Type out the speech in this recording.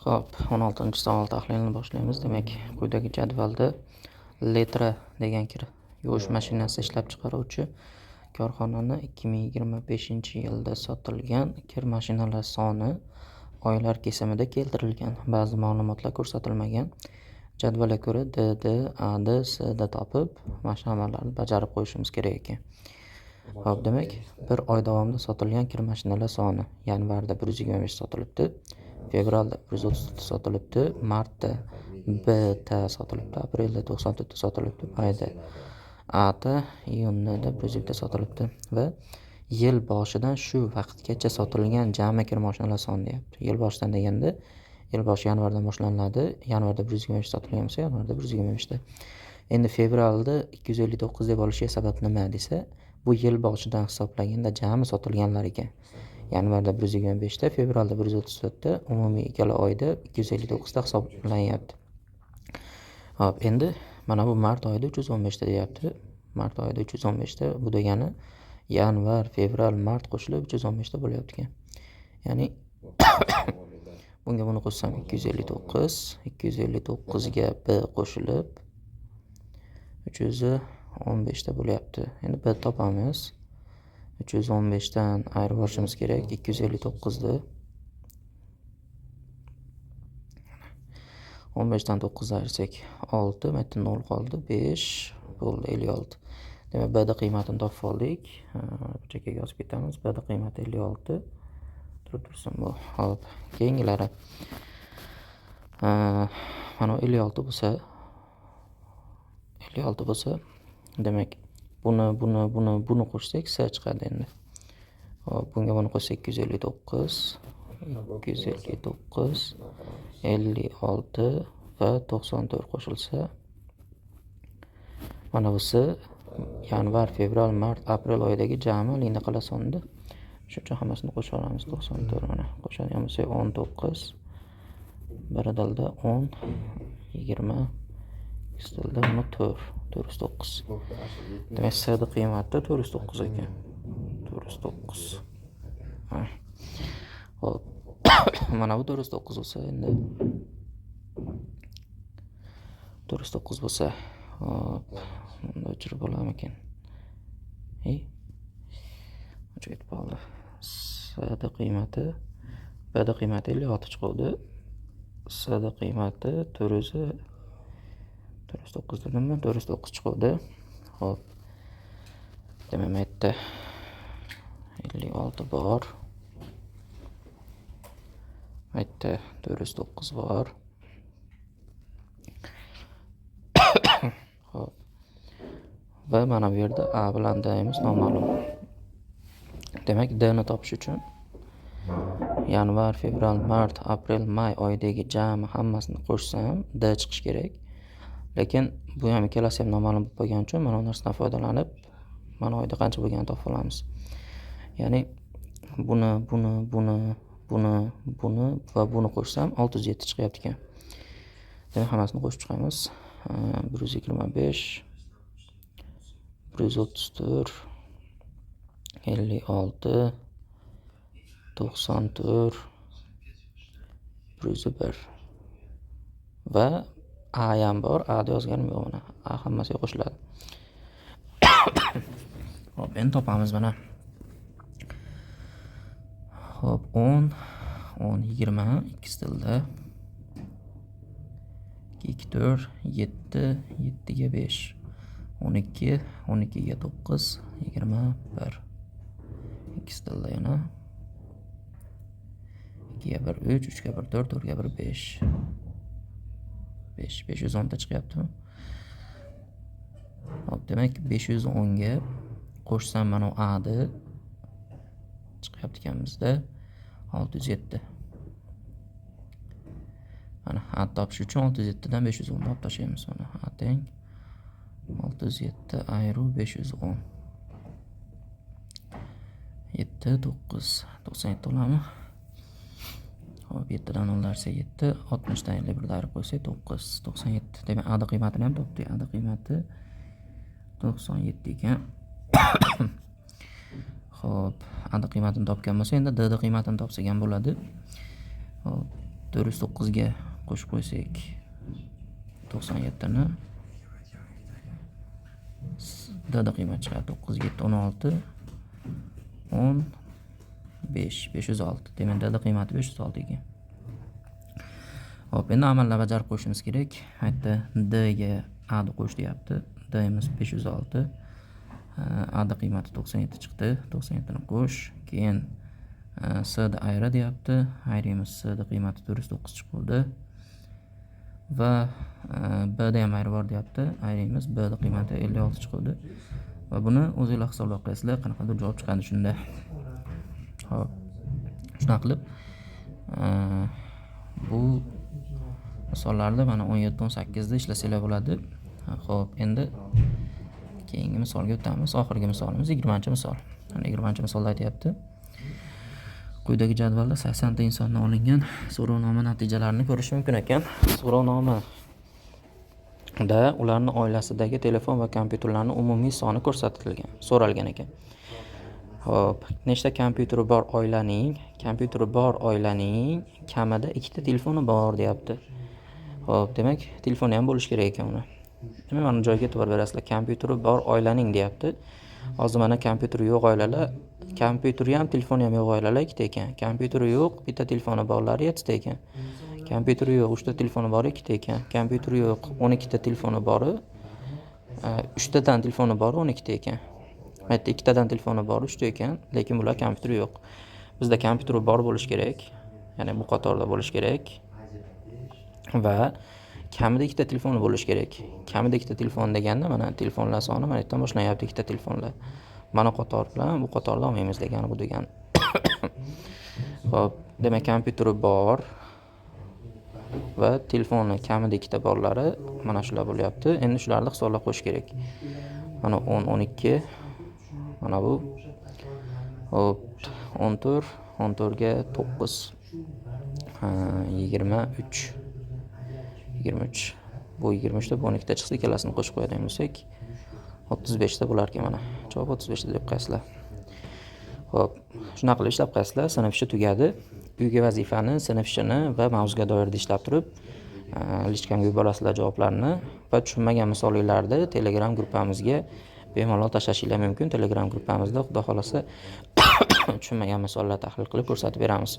Xo'p, 16-savol tahlilini boshlaymiz. Demak, quyidagi jadvalda Letra degan kir yuvish mashinasi ishlab chiqaruvchi korxonani 2025-yilda sotilgan kir mashinalari soni oylar kesimida keltirilgan. Ba'zi ma'lumotlar ko'rsatilmagan. Jadvalga ko'ra D, A, D, S da topib, mashinalarni bajarib qo'yishimiz kerak ekan. Xo'p, demak, bir oy davomida sotilgan kir mashinalar soni yanvarda 125 sotilibdi. Fevralda 134 sotilibdi, martda BT sotilibdi, aprelda 94 sotilibdi, mayda AT, iyunda 102 sotilibdi va yil boshidan shu vaqtgacha sotilgan jami kir mashinalar soni deyapti. Yil boshidan deganda, yil boshi yanvardan boshlanadi. Yanvarda 125 sotilgan bo'lsa, yanvarda 125 da. Endi fevralda 259 deb olishiga sabab nima desa, bu yil boshidan hisoblaganda jami sotilganlar ekan. Yanvarda 125 da, fevralda 134 da, umumiy ikkala oyda 259 da hisoblanyapti. Hop, endi mana bu mart oyida 315 da deyapti. Mart oyida 315 da, bu degani yanvar, fevral, mart qo'shilib 315 da bo'lyapti ekan. Ya'ni bunga buni qo'shsam 259 ga B qo'shilib 315 da bo'lyapti. Endi B topamiz. 315 dan ayirib olishimiz kerak. 259 da 15 dan 9 ayirsak 6, bu yerda 0 qoldi, 5 bo'ldi 56. Demak, B da qiymatini topib oldik. Bu chekkaga yozib ketamiz. B da qiymati 56. Tursin bu. Hop, keyingilari. Mana 56 bo'lsa, demak, buni qo'shsak S chiqadi endi. Hop, bunga buni qo'shsak 259, 56 va 94 qo'shilsa, mana busi yanvar, fevral, mart, aprel oyidagi jami lineqalar sonida. Shuning uchun hammasini qo'shib olamiz. 94 mana qo'shadigan bo'lsak 19, biridalda 10, 20, ikkisidalda 4, 409. Demak, S da qiymati 409 ekan. 409. Hop. Mana bu 409 bo'lsa, endi 409 bo'lsa, hop, bunda o'chirib bo'larmikan? O'chib ketib qoldi. S da qiymati, B da qiymati 56 chiqdi. S da qiymati 409 dedimmi? 409 chiqdi. Hop. Demak, bu yerda 56 bor. Bu yerda 409 bor. Hop. Va mana bu yerda A bilan D'imiz noma'lum. Demak, D'ni topish uchun yanvar, fevral, mart, aprel, may oyidagi jami hammasini qo'shsam D chiqish kerak. Lekin bu ham ikkalasi ham noma'lum bo'lib qolgani uchun mana bu narsadan foydalanib, mana oyda qancha bo'lganini topib olamiz. Ya'ni buni va buni qo'shsam 607 chiqyapti ekan. Demak, hammasini qo'shib chiqamiz. 125, 134, 56, 94, 101 va A ham bor. A da yozganim yo'q mana. A hammasiga qo'shiladi. Hop, endi topamiz mana. Hop, 10, 20, ikkisidalda 2, 4, 7, 7 ga 5, 12, 12 ga 9, 21. İkkisidalda yana 2 ga 1, 3, 3 ga 1, 4, 4 ga 1, 5. 510 da chiqyaptimi? Hop, demak, 510 ga qo'shsam mana A'ni chiqyapti ekan bizda 607. Mana A topish uchun 607 dan 510 olib tashlaymiz mana. A teng 607 ayru 510. 7, 9, 97 oladimi? Hop, 7 dan 0 darsa 7, 60 dan 51 ayirib qo'ysak 9, 97. Demak, A da qiymatini ham topdik. A da qiymati 97 ekan. Hop, A da qiymatini topgan bo'lsa, endi D da qiymatini topsak ham bo'ladi. Hop, 409 ga qo'shib qo'ysak 97 ni D qiymat chiqadi. 9 7 16 15 506. Demak, D qiymati 506 ekan. Hop, endi amallar bajarib qo'yishimiz kerak. Bu yerda D ga A ni qo'sh deyapti. D imiz 506. A da qiymati 97 chiqdi. 97 ni qo'sh. Keyin S da ayra deyapti. Ayrimiz S da qiymati 409 chiqdi. Va B da ham ayri bor deyapti. Ayrimiz B da qiymati 56 chiqdi. Va buni o'zingizlar hisoblab qo'yasizlar, qanaqadir javob chiqadi shunda. Hop. Shuna qilib bu misollarda mana 17 18 da ishlasanglar bo'ladi. Xo'p, endi keyingi misolga o'tamiz. Oxirgi misolimiz 20-misol. Mana 20-misolda aytyapti. Quyidagi jadvalda 80 ta insondan olingan so'rovnoma natijalarini ko'rish mumkin ekan. So'rovnomada ularning oilasidagi telefon va kompyuterlarning umumiy soni so'ralgan ekan. Hop, nechta kompyuteri bor oilaning kamida 2 ta telefoni bor deyapti. Hop, demak, telefoni ham bo'lish kerak ekan uni. Demak, mana joyga e'tibor berasizlar. Kompyuteri bor oilaning deyapti. Hozir mana kompyuteri yo'q oilalar, kompyuteri ham, telefoni ham yo'q oilalar 2 ta ekan. Kompyuteri yo'q, bitta telefoni borlari 7 ta ekan. Kompyuteri yo'q, 3 ta telefoni bori 2 ta ekan. Kompyuteri yo'q, 12 ta telefoni bori 3 tadan telefoni bori 12 ta ekan. Bu yerda 2 tadan telefoni bori 3 ta ekan, lekin bular kompyuteri yo'q. Bizda kompyuteri bor bo'lish kerak. Ya'ni bu qatorda bo'lish kerak. Va kamida 2 ta telefoni bo'lish kerak. Kamida 2 ta telefon deganda mana telefonlar soni mana yerdan boshlanyapti 2 ta telefonlar. Mana qator bilan bu qatorda olmaymiz degani bu degani. Xo'p, demak kompyuteri bor va telefoni kamida 2 ta borlari mana shular bo'lyapti. Endi shularni hisoblab qo'yish kerak. Mana 10 12 mana bu. Xo'p, 14 ga 9 23 bu 23 da bu 12 ta chiqsa ikkalasini qo'shib qo'yadigan bo'lsak 35 ta bo'lar ekan mana. Javob 35 ta deb qo'yasizlar. Xo'p, shunaqa qilib ishlab qo'yasizlar. Sinf ishi tugadi. Uyga vazifani, sinf ishini va mavzuga doirada ishlab turib, lichkamga yuborasizlar javoblarni va tushunmagan misollarni Telegram gruppamizga bemalol tashlashingiz mumkin. Telegram gruppamizda xudo xolasa tushunmagan misollar tahlil qilib ko'rsatib beramiz.